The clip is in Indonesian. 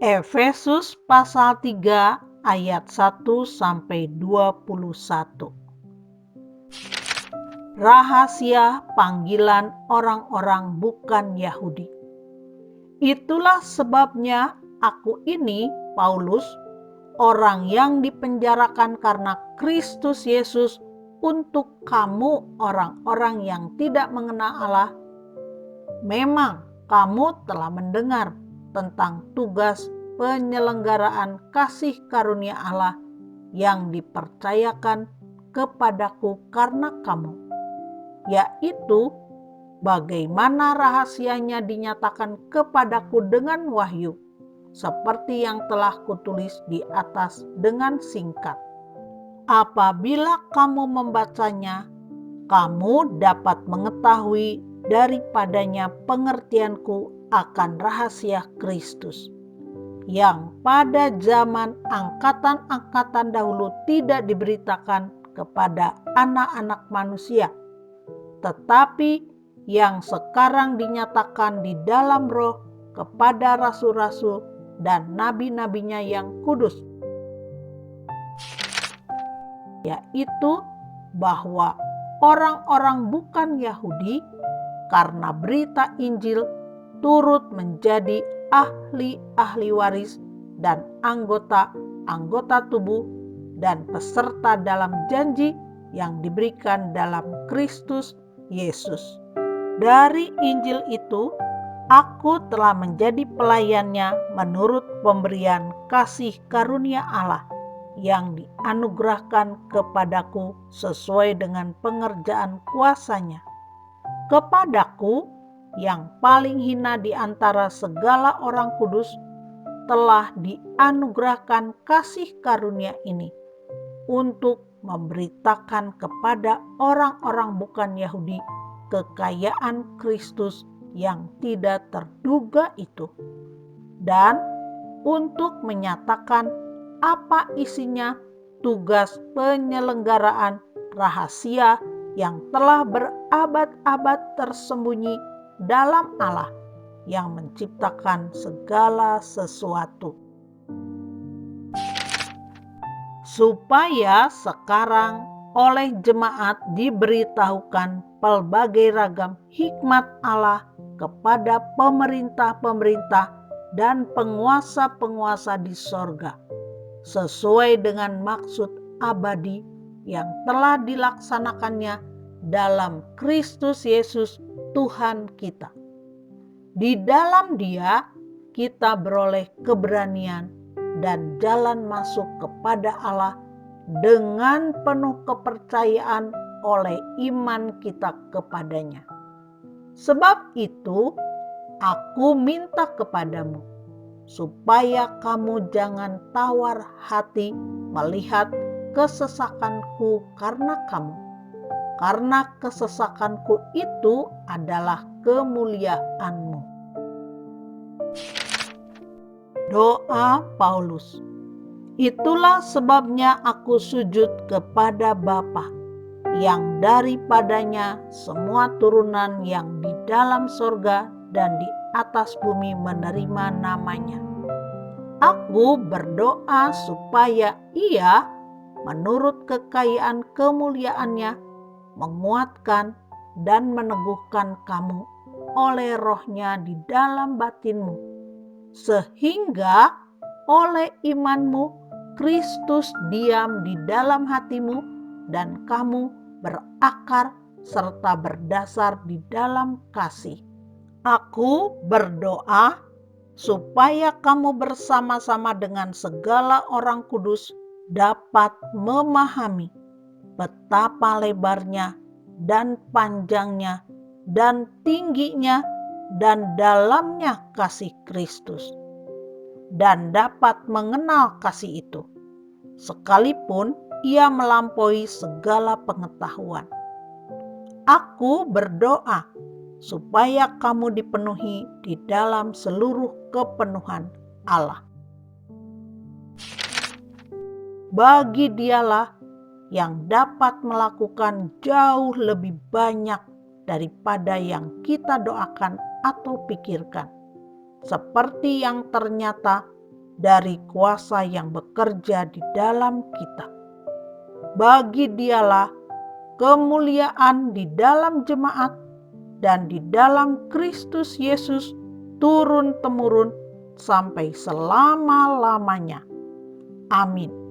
Efesus pasal 3 ayat 1-21. Rahasia panggilan orang-orang bukan Yahudi. Itulah sebabnya aku ini, Paulus, orang yang dipenjarakan karena Kristus Yesus, untuk kamu orang-orang yang tidak mengenal Allah. Memang kamu telah mendengar tentang tugas penyelenggaraan kasih karunia Allah yang dipercayakan kepadaku karena kamu, yaitu bagaimana rahasianya dinyatakan kepadaku dengan wahyu, seperti yang telah kutulis di atas dengan singkat. Apabila kamu membacanya, kamu dapat mengetahui daripadanya pengertianku akan rahasia Kristus, yang pada zaman angkatan-angkatan dahulu tidak diberitakan kepada anak-anak manusia, tetapi yang sekarang dinyatakan di dalam Roh kepada rasul-rasul dan nabi-nabinya yang kudus, yaitu bahwa orang-orang bukan Yahudi karena berita Injil turut menjadi ahli-ahli waris dan anggota-anggota tubuh dan peserta dalam janji yang diberikan dalam Kristus Yesus. Dari Injil itu, aku telah menjadi pelayannya menurut pemberian kasih karunia Allah yang dianugerahkan kepadaku sesuai dengan pengerjaan kuasa-Nya. Kepadaku yang paling hina di antara segala orang kudus telah dianugerahkan kasih karunia ini untuk memberitakan kepada orang-orang bukan Yahudi kekayaan Kristus yang tidak terduga itu, dan untuk menyatakan apa isinya tugas penyelenggaraan rahasia yang telah berabad-abad tersembunyi dalam Allah yang menciptakan segala sesuatu. Supaya sekarang oleh jemaat diberitahukan pelbagai ragam hikmat Allah kepada pemerintah-pemerintah dan penguasa-penguasa di sorga, sesuai dengan maksud abadi yang telah dilaksanakannya dalam Kristus Yesus Tuhan kita. Di dalam Dia kita beroleh keberanian dan jalan masuk kepada Allah dengan penuh kepercayaan oleh iman kita kepadanya. Sebab itu aku minta kepadamu supaya kamu jangan tawar hati melihat kesesakanku karena kamu, karena kesesakanku itu adalah kemuliaanmu. Doa Paulus. Itulah sebabnya aku sujud kepada Bapa, yang daripadanya semua turunan yang di dalam sorga dan di atas bumi menerima namanya. Aku berdoa supaya Ia menurut kekayaan kemuliaannya menguatkan dan meneguhkan kamu oleh Roh-Nya di dalam batinmu, sehingga oleh imanmu Kristus diam di dalam hatimu dan kamu berakar serta berdasar di dalam kasih. Aku berdoa supaya kamu bersama-sama dengan segala orang kudus dapat memahami betapa lebarnya dan panjangnya dan tingginya dan dalamnya kasih Kristus, dan dapat mengenal kasih itu, sekalipun ia melampaui segala pengetahuan. Aku berdoa supaya kamu dipenuhi di dalam seluruh kepenuhan Allah. Bagi Dialah yang dapat melakukan jauh lebih banyak daripada yang kita doakan atau pikirkan, seperti yang ternyata dari kuasa yang bekerja di dalam kita. Bagi Dialah kemuliaan di dalam jemaat dan di dalam Kristus Yesus turun-temurun sampai selama-lamanya. Amin.